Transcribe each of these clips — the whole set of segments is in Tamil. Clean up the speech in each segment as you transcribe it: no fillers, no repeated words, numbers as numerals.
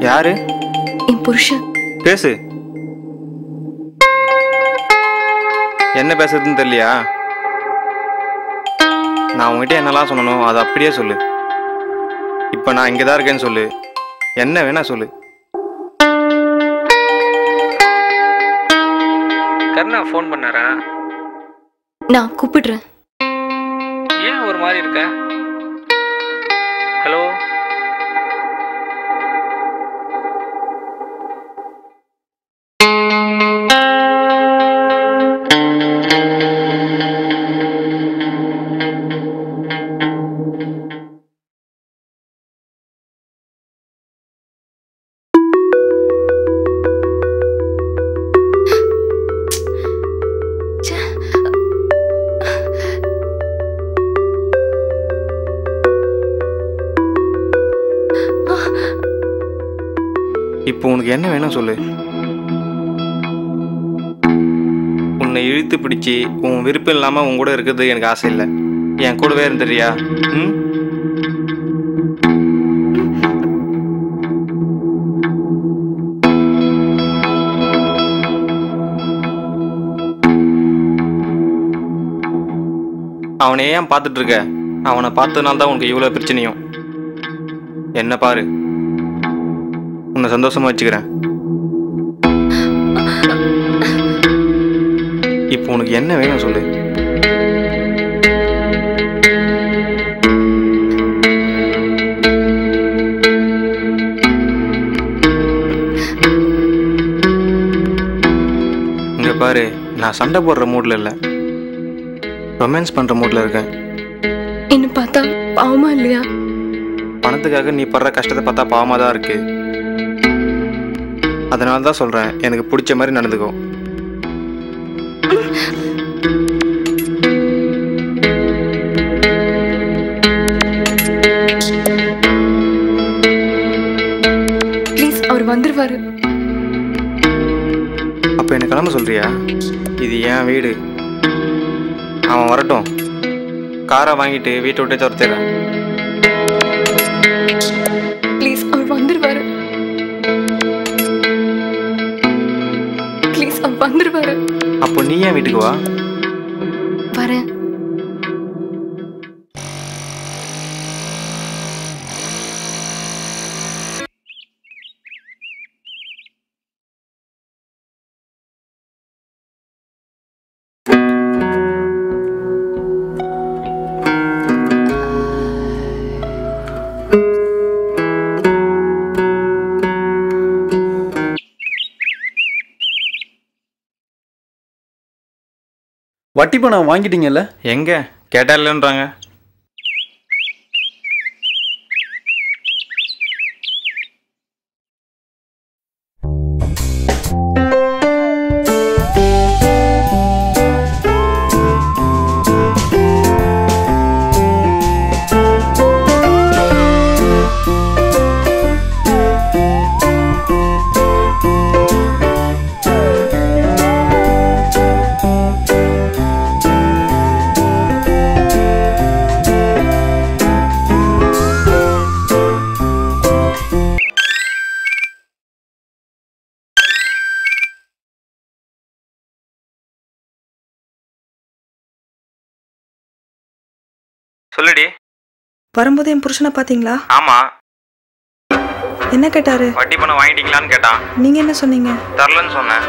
யாரு? என் புருஷன். பேசு. என்ன பேசுறதுன்னு தெரியலையா? நான் உங்ககிட்ட என்னெல்லாம் சொல்லணும் அதை அப்படியே சொல்லு. இப்போ நான் இங்கே தான் இருக்கேன்னு சொல்லு. என்ன வேணா சொல்லு. கர்ணா ஃபோன் பண்ணாரா? நான் கூப்பிடுறேன். ஏன் ஒரு மாதிரி இருக்க? ஹலோ. இப்போ உனக்கு என்ன வேணும் சொல்லு. உன்னை இழுத்து பிடிச்சி உன் விருப்பம் இல்லாமல் உன் கூட இருக்கிறது எனக்கு ஆசை இல்லை. என் கூடவே இருந்துறியா? ம். அவனை ஏன் பார்த்துட்டு இருக்க? அவனை பார்த்ததுனால தான் உனக்கு இவ்வளோ பிரச்சனையும். என்ன பாரு, உன்னை சந்தோஷமா வச்சுக்கிறேன். இப்போ உனக்கு என்ன வேணும் சொல்லு. இங்க பாரு, நான் சண்டை போடுற மூட்ல இல்லை, ரொமான்ஸ் பண்ற மூட்ல இருக்கேன். என்ன பார்த்தா பாவமா இல்லையா? பணத்துக்காக நீ படுற கஷ்டத்தை பார்த்தா பாவமா தான் இருக்கு. அதனால தான் சொல்கிறேன், எனக்கு பிடிச்ச மாதிரி நடந்துக்கோ. ப்ளீஸ், அவர் வந்துருவாரு. அப்போ என்ன கிளம்ப சொல்றியா? இது என் வீடு. அவன் வரட்டும், காரை வாங்கிட்டு வீட்டை விட்டே துரத்திடுறேன். ப்ளீஸ், அவர் வந்துருவாரு. ப்ளீஸ், அவர் வந்துருவாரு. அப்போ நீ ஏன் வீட்டுக்கு வா. வரேன். வட்டி பணம் வாங்கிட்டீங்கல்ல? எங்க கேட்டா இல்லைன்றாங்க. சொல்லுடி. வரும்போது என் புருஷனை பாத்தீங்களா? ஆமா. என்ன கேட்டாரு? வட்டி பணம் வாங்கிட்டீங்களான்னு கேட்டான். நீங்க என்ன சொன்னீங்க? தரலன்னு சொன்னேன்.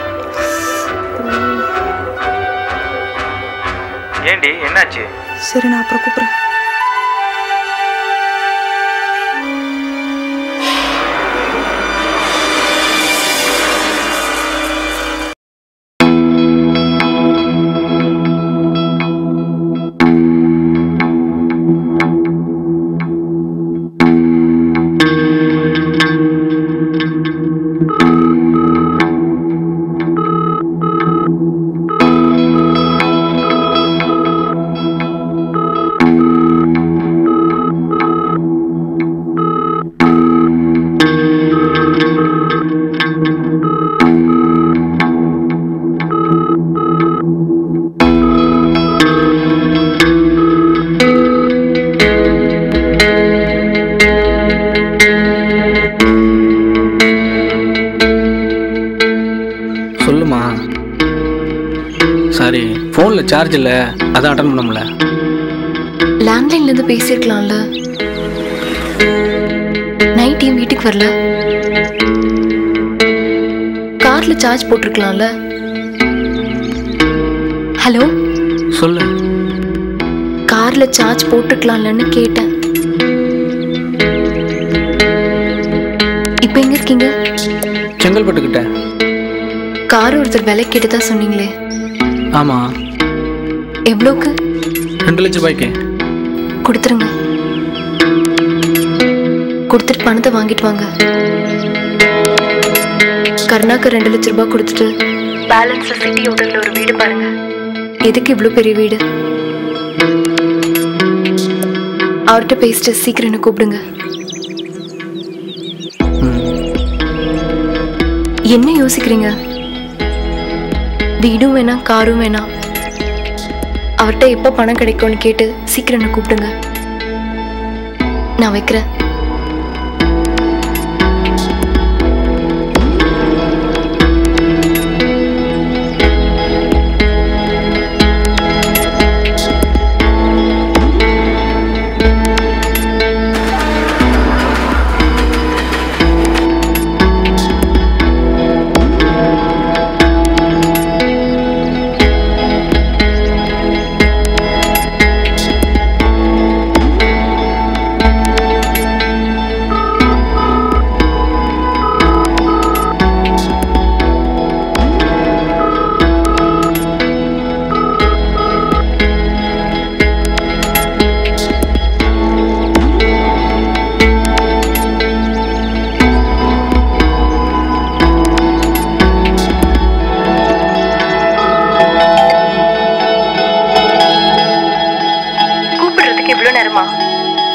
ஏண்டி, என்னாச்சு? சரி, நான் அப்புறம் கூப்பிடுறேன். ஃபோனில் சார்ஜ் இல்லை, அதான் அட்டன் பண்ண முடியல. லேண்ட்லைன்லேருந்து பேசியிருக்கலாம்ல. நைட் ஏன் வீட்டுக்கு வரல? காரில் சார்ஜ் போட்டிருக்கலாம்ல. ஹலோ, சொல்லு. காரில் சார்ஜ் போட்டிருக்கலாம்லன்னு கேட்டேன். இப்போ எங்கே இருக்கீங்க? செங்கல்பட்டுக்கிட்ட. கார் ஒருத்தர் விலை கேட்டதா சொன்னீங்களே. ஆமாம். எவ்வளோக்கு? 2 லட்ச ரூபாய்க்கு. கொடுத்துருங்க. கொடுத்துட்டு பணத்தை வாங்கிட்டு வாங்க. கருணாக்கு 2 லட்ச ரூபாய் கொடுத்துட்டு பேலன்ஸ்ல சிட்டி ஹோட்டல்ல ஒரு வீடு பாருங்க. எதுக்கு இவ்வளோ பெரிய வீடு? அவர்கிட்ட பேசிட்டு சீக்கிரம் என்ன கூப்பிடுங்க. என்ன யோசிக்கிறீங்க? வீடும் வேணாம், காரும் வேணாம். அவர்கிட்ட எப்போ பணம் கிடைக்கும்னு கேட்டு சீக்கிரம் என்ன கூப்பிடுங்க. நான் வைக்கிறேன்.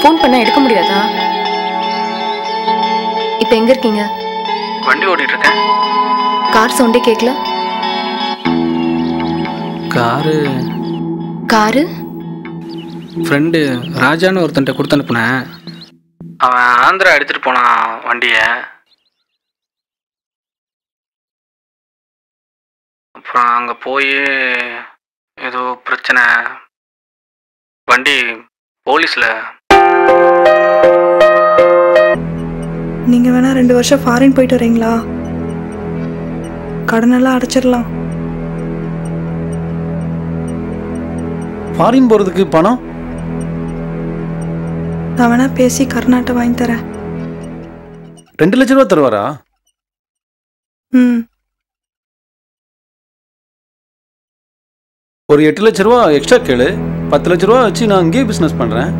ஃபோன் பண்ணா எடுக்க முடியாதா? இப்போ எங்க இருக்கீங்க? வண்டி ஓட்டிட்டு இருக்கேன். கார் சவுண்டே கேட்கல. காரு ஃப்ரெண்டு ராஜான்னு ஒருத்தன்ட்ட கொடுத்து அனுப்புனேன். அவன் ஆந்திரா எடுத்துட்டு போனான் வண்டியை. அப்புறம் அங்கே போய் ஏதோ பிரச்சனை, வண்டி போலீஸில். நீங்கள் வேணா 2 வருஷம் ஃபாரின் போயிட்டு வரீங்களா? கடனெல்லாம் அடைச்சிடலாம். ஃபாரின் போகிறதுக்கு பணம் நான் வேணா பேசி கர்நாட்டை வாங்கி தரேன். 2 லட்ச ரூபா தருவாரா? ம், ஒரு 8 லட்ச ரூபா எக்ஸ்ட்ரா கேளு. 10 லட்ச ரூபா வச்சு நான் அங்கேயே பிஸ்னஸ் பண்ணுறேன்.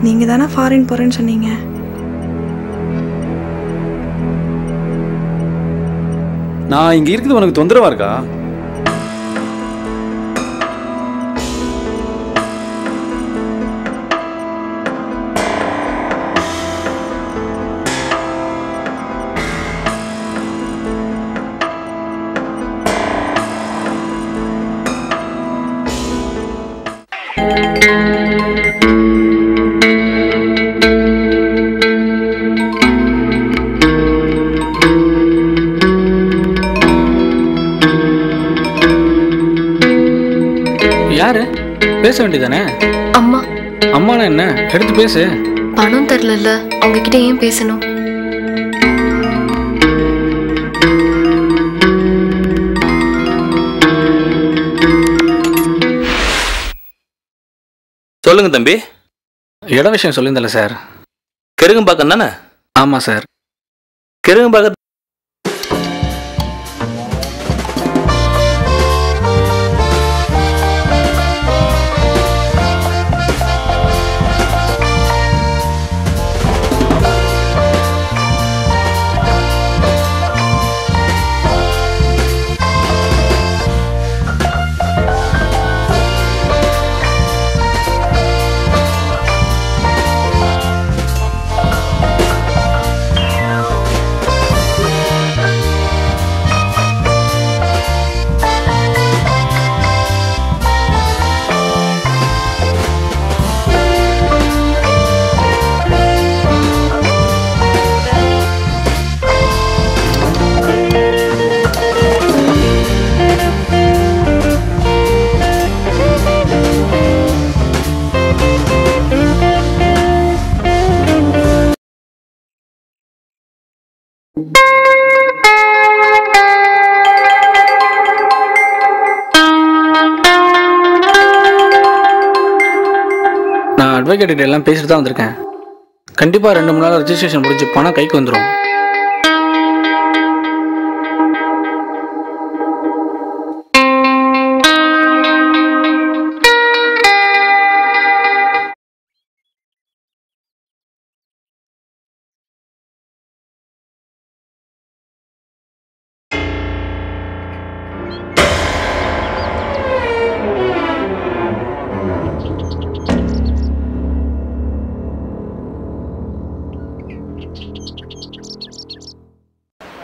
நீங்கள் தானே ஃபாரின் போகிறேன்னு சொன்னீங்க. நான் இங்கே இருக்குது உனக்கு தொந்தரவா இருக்கா? யாரு? பேச வேண்டியதானே? அம்மா. அம்மானா என்ன? எடுத்து பேசு. பணம் தரல, அவங்க கிட்ட ஏன் பேசணும்? சொல்லுங்க தம்பி. இட விஷயம் சொல்லியிருந்தல சார். கெருகம்பாக்கம் தானே? ஆமாம் சார். கெருகம்பாக்கம். நான் அட்வொகேட் எல்லாம் பேசிட்டு தான் வந்திருக்கேன். கண்டிப்பாக 2 3 நாள் ரெஜிஸ்ட்ரேஷன் முடிஞ்சு பணம் கைக்கு வந்துடும்.